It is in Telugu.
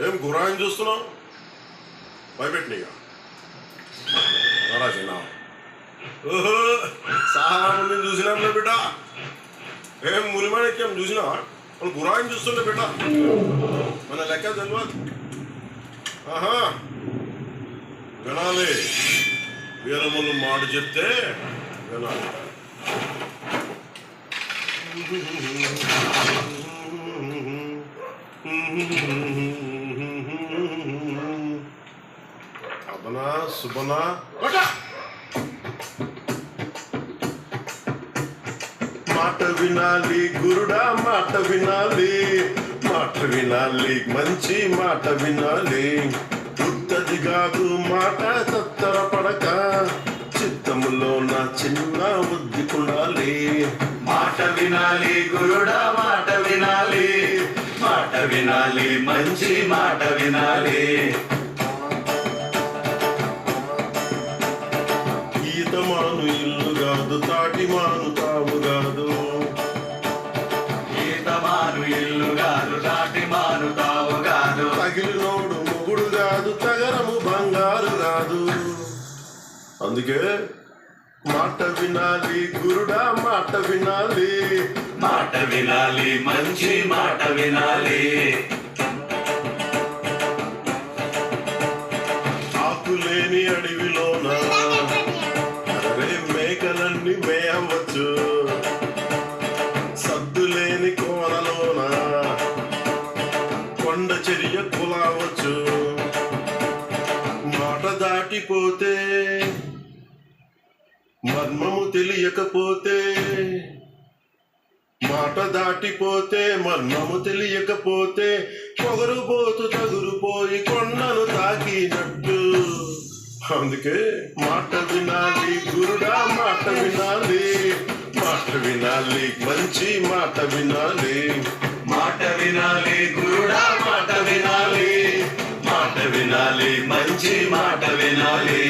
ఏం గురాయిని చూస్తున్నావు? భయపెట్టినగా రాసిన ఓహో చాలా మందిని చూసినాంలే బిడ్డ. ఏం ములిమాణిక్యం చూసినా వాళ్ళు గురాయిని చూస్తుండే బిడ్డ. మన లెక్క తెలియదు. ఆహా వినాలి, వీరములు మాట చెప్తే వినాలి. అబనా సుబనా మాట వినాలి గురుడా, మాట వినాలి, మాట వినాలి, మంచి మాట వినాలి. ఉత్తది కాదు మాట తత్తర పడక, చిత్తములో నా చిన్న బుద్ధి కొనాలి. మాట వినాలి గురుడా, మాట వినాలి, మాట వినాలి, మంచి మాట వినాలి. ఈతమాను ఇల్లు కాదు, తాటిమాను తావు కాదు. ఈతమాను ఇల్లు కాదు, తాటిమాను తావు కాదు. తగిలినోడు మొగుడు కాదు, తగరము బంగారు కాదు. అందుకే మాట వినాలి గురుడా, మాట వినాలి, మాట వినాలి, మంచి మాట వినాలి. ఆకులేని అడవిలోన అరే మేకలన్నీ మేయవచ్చు. సద్దులేని కోనలోన కొండ చర్య కులావచ్చు. మాట దాటిపోతే మర్మము తెలియకపోతే, మాట దాటిపోతే మర్మము తెలియకపోతే, పొగరుపోతూ తగురుపోయి కొండను తాకినట్టు. అందుకే మాట వినాలి గురుడా, మాట వినాలి, మాట వినాలి, మంచి మాట వినాలి. మాట వినాలి గురుడా, మాట వినాలి, మాట వినాలి, మంచి మాట వినాలి.